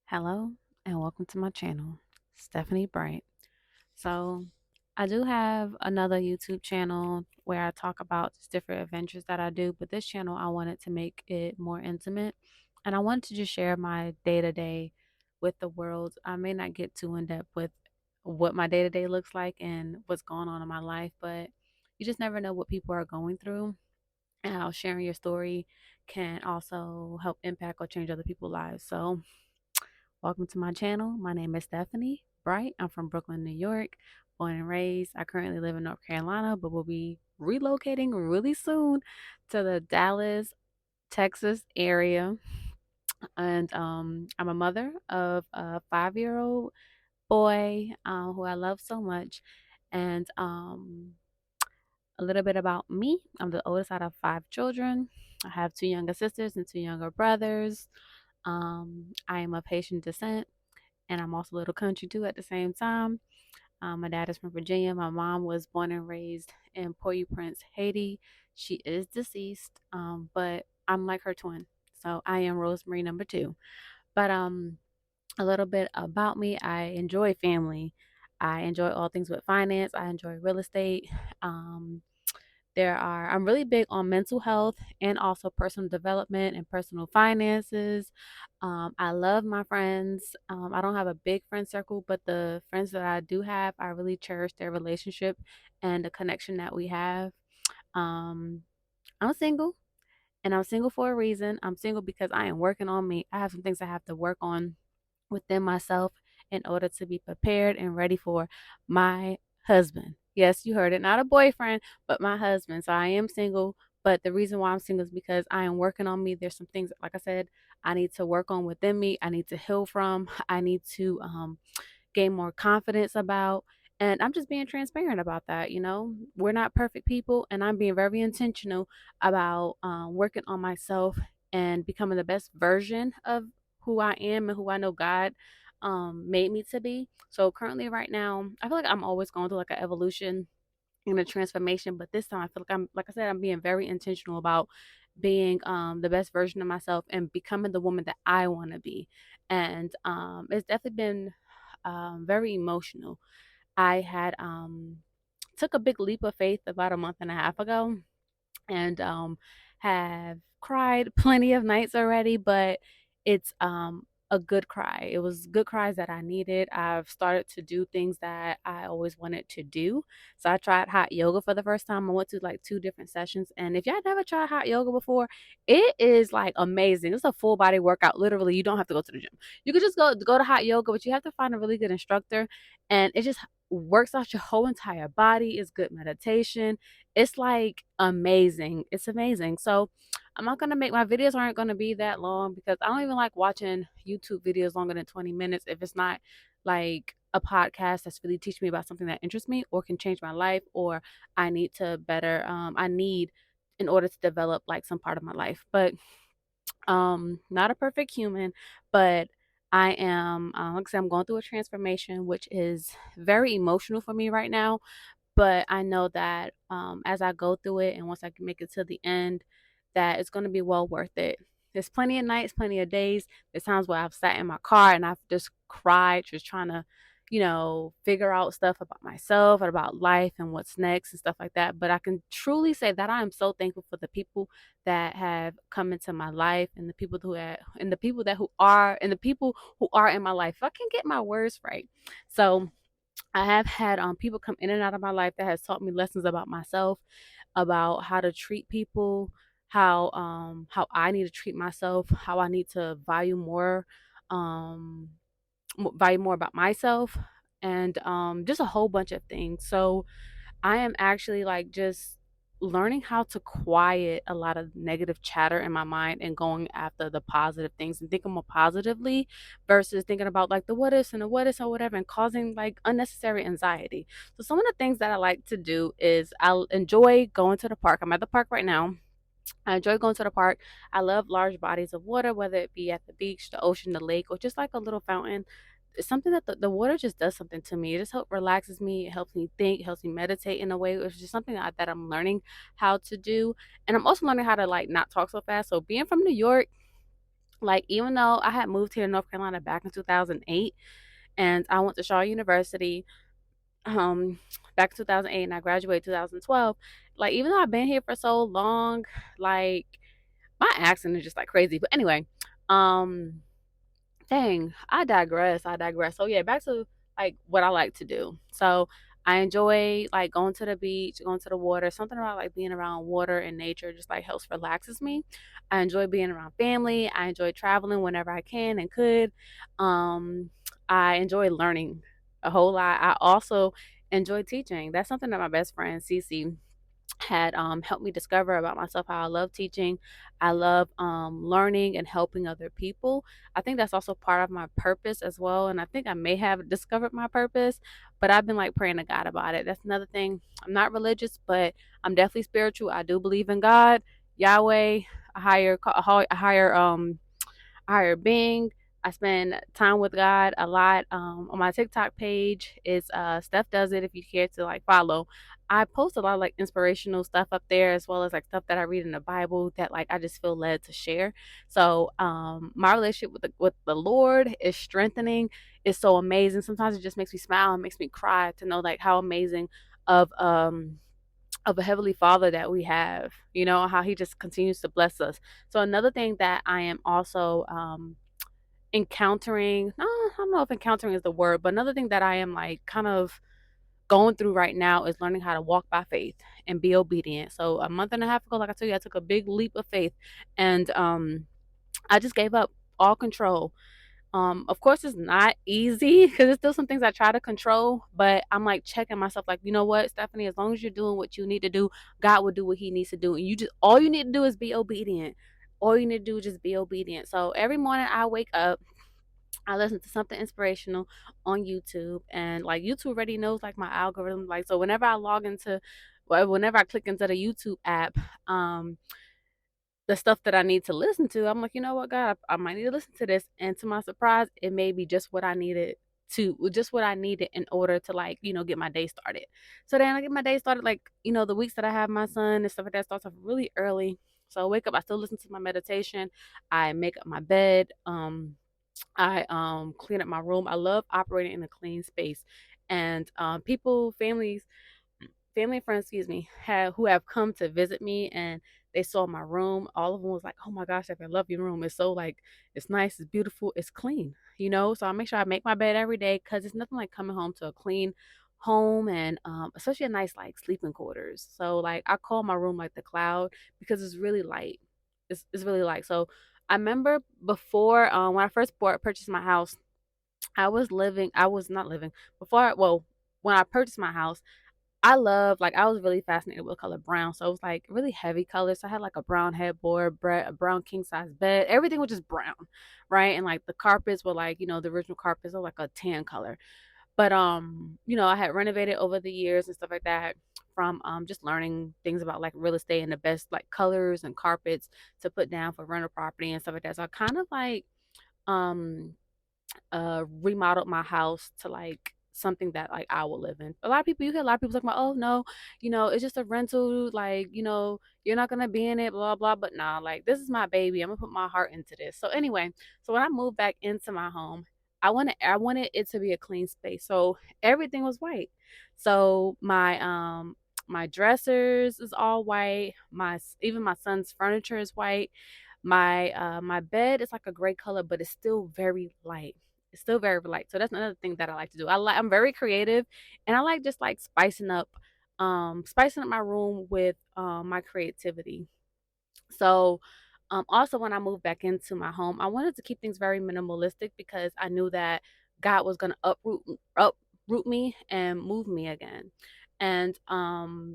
Hello and welcome to my channel, Stephanie Bright. So, I do have another YouTube channel where I talk about just different adventures that I do, but this channel I wanted to make it more intimate and I wanted to just share my day to day with the world. I may not get too in depth with what my day to day looks like and what's going on in my life, but you just never know what people are going through and how sharing your story can also help impact or change other people's lives. So, welcome to my channel. My name is Stephanie Bright. I'm from Brooklyn, New York, born and raised. I currently live in North Carolina, but will be relocating really soon to the Dallas, Texas area. And I'm a mother of a 5-year-old boy who I love so much. And a little bit about me, I'm the oldest out of 5 children. I have 2 younger sisters and 2 younger brothers. I am of Haitian descent and I'm also a little country too at the same time. My dad is from Virginia. My mom was born and raised in Port-au-Prince, Haiti. She is deceased, but I'm like her twin. So I am Rosemary number two. But a little bit about me. I enjoy family. I enjoy all things with finance. I enjoy real estate. Um, I'm really big on mental health and also personal development and personal finances. I love my friends. I don't have a big friend circle, but the friends that I do have, I really cherish their relationship and the connection that we have. Um, I'm single and I'm single for a reason. I'm single because I am working on me. I have some things I have to work on within myself in order to be prepared and ready for my husband. Yes, you heard it, not a boyfriend, but my husband. So I am single, but the reason why I'm single is because I am working on me. There's some things, like I said, I need to work on within me. I need to heal from. I need to gain more confidence about. And I'm just being transparent about that. We're not perfect people, and I'm being very intentional about working on myself and becoming the best version of who I am and who I know God made me to be. So currently, right now, I feel like I'm always going through like an evolution and a transformation, but this time I feel like like I said, I'm being very intentional about being the best version of myself and becoming the woman that I want to be. And it's definitely been very emotional. I had took a big leap of faith about a month and a half ago and have cried plenty of nights already, but it's a good cry. It was good cries that I needed. I've started to do things that I always wanted to do. So I tried hot yoga for the first time. I went to like 2 different sessions. And if y'all never tried hot yoga before, it is like amazing. It's a full body workout. Literally, you don't have to go to the gym. You could just go to hot yoga, but you have to find a really good instructor. And it just works out your whole entire body. It's good meditation. It's like amazing. It's amazing. So I'm not gonna make my videos aren't gonna be that long because I don't even like watching YouTube videos longer than 20 minutes if it's not like a podcast that's really teaching me about something that interests me or can change my life or I need to better I need in order to develop like some part of my life. But not a perfect human, but I am like I said, I'm going through a transformation which is very emotional for me right now, but I know that as I go through it and once I can make it to the end, that it's going to be well worth it. There's plenty of nights, plenty of days. There's times where I've sat in my car and I've just cried, just trying to, figure out stuff about myself and about life and what's next and stuff like that. But I can truly say that I am so thankful for the people that have come into my life and the people who are in my life. If I can get my words right. So I have had people come in and out of my life that has taught me lessons about myself, about how to treat people, how I need to treat myself, how I need to um value more about myself, and just a whole bunch of things. So I am actually like just learning how to quiet a lot of negative chatter in my mind and going after the positive things and thinking more positively versus thinking about like the what ifs and the what ifs or whatever and causing like unnecessary anxiety. So some of the things that I like to do is I enjoy going to the park. I'm at the park right now. I enjoy going to the park. I love large bodies of water, whether it be at the beach, the ocean, the lake, or just like a little fountain. It's something that the water just does something to me. It just relaxes me. It helps me think, helps me meditate in a way. It's just something that I'm learning how to do. And I'm also learning how to like not talk so fast. So being from New York, Like, even though I had moved here to North Carolina back in 2008 and I went to Shaw University um back in 2008 and I graduated 2012, like even though I've been here for so long, like my accent is just like crazy. But anyway, um dang, I digress. So yeah, back to like what I like to do. So I enjoy like going to the beach, going to the water. Something about like being around water and nature just like helps relaxes me. I enjoy being around family. I enjoy traveling whenever I can and could. Um, I enjoy learning a whole lot. I also enjoy teaching. That's something that my best friend Cece had helped me discover about myself, how I love teaching. I love learning and helping other people. I think that's also part of my purpose as well. And I think I may have discovered my purpose, but I've been like praying to God about it. That's another thing. I'm not religious, but I'm definitely spiritual. I do believe in God, Yahweh, a higher being. I spend time with God a lot. On my TikTok page is Steph Does It if you care to like follow. I post a lot of like inspirational stuff up there as well as like stuff that I read in the Bible that like I just feel led to share. So my relationship with the Lord is strengthening. It's so amazing. Sometimes it just makes me smile and makes me cry to know like how amazing of um of a heavenly father that we have, you know, how he just continues to bless us. So another thing that I am also encountering, no, I don't know if encountering is the word, but another thing that I am like kind of going through right now is learning how to walk by faith and be obedient. So a month and a half ago, like I told you, I took a big leap of faith and I just gave up all control. Of course, it's not easy because there's still some things I try to control, but I'm like checking myself, like, you know what, Stephanie, as long as you're doing what you need to do, God will do what He needs to do. And you just, all you need to do is be obedient. All you need to do is just be obedient. So every morning I wake up, I listen to something inspirational on YouTube, and like YouTube already knows like my algorithm. Like, so whenever I log into, well, whenever I click into the YouTube app, um, the stuff that I need to listen to, I'm like, you know what, God, I might need to listen to this. And to my surprise, it may be just what I needed just what I needed in order to like, you know, get my day started. So then I get my day started, like, you know, the weeks that I have my son and stuff like that starts off really early. So I wake up, I still listen to my meditation, I make up my bed, I clean up my room. I love operating in a clean space. And family and friends, excuse me, who have come to visit me and they saw my room. All of them was like, "Oh my gosh, I love your room. It's so like, it's nice, it's beautiful, it's clean." You know, so I make sure I make my bed every day because it's nothing like coming home to a clean home and especially a nice like sleeping quarters. So like I call my room like the cloud because it's really light. It's really light. So I remember before when I first purchased my house, I was not living well, when I purchased my house, I was really fascinated with color brown. So it was like really heavy colors. So I had like a brown headboard, a brown king size bed. Everything was just brown, right? And like the carpets were like, you know, the original carpets were like a tan color. But you know, I had renovated over the years and stuff like that from just learning things about like real estate and the best like colors and carpets to put down for rental property and stuff like that. So I kind of like um remodeled my house to like something that like I will live in. A lot of people, you hear a lot of people talking about, oh no, you know, it's just a rental, like, you know, you're not gonna be in it, blah blah. But nah, like this is my baby. I'm gonna put my heart into this. So anyway, so when I moved back into my home, I wanted it to be a clean space. So everything was white. So my dressers is all white. Even my son's furniture is white. My bed is like a gray color, but it's still very light. It's still very light. So that's another thing that I like to do. I'm very creative and I like just like spicing up my room with my creativity. So also when I moved back into my home, I wanted to keep things very minimalistic because I knew that God was gonna uproot me and move me again. And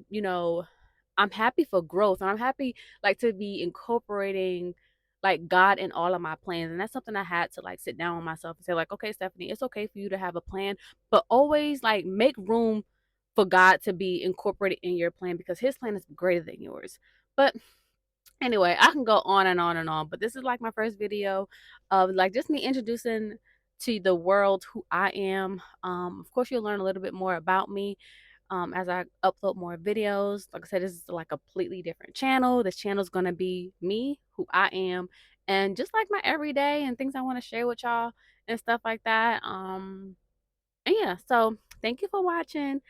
you know, I'm happy for growth and I'm happy like to be incorporating like God in all of my plans. And that's something I had to like sit down with myself and say, like, okay, Stephanie, it's okay for you to have a plan, but always like make room for God to be incorporated in your plan because his plan is greater than yours. But anyway, I can go on and on and on, but this is like my first video of like just me introducing to the world who I am. Of course, you'll learn a little bit more about me as I upload more videos. Like I said, this is like a completely different channel. This channel is going to be me, who I am, and just like my everyday and things I want to share with y'all and stuff like that. And yeah, so thank you for watching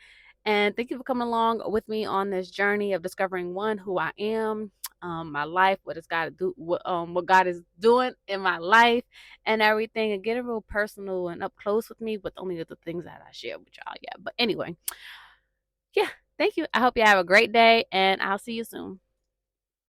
and thank you for coming along with me on this journey of discovering one, who I am, my life, what has God do, what God is doing in my life and everything, and getting real personal and up close with me with only the things that I share with y'all. Yeah. But anyway, yeah, thank you. I hope you have a great day and I'll see you soon.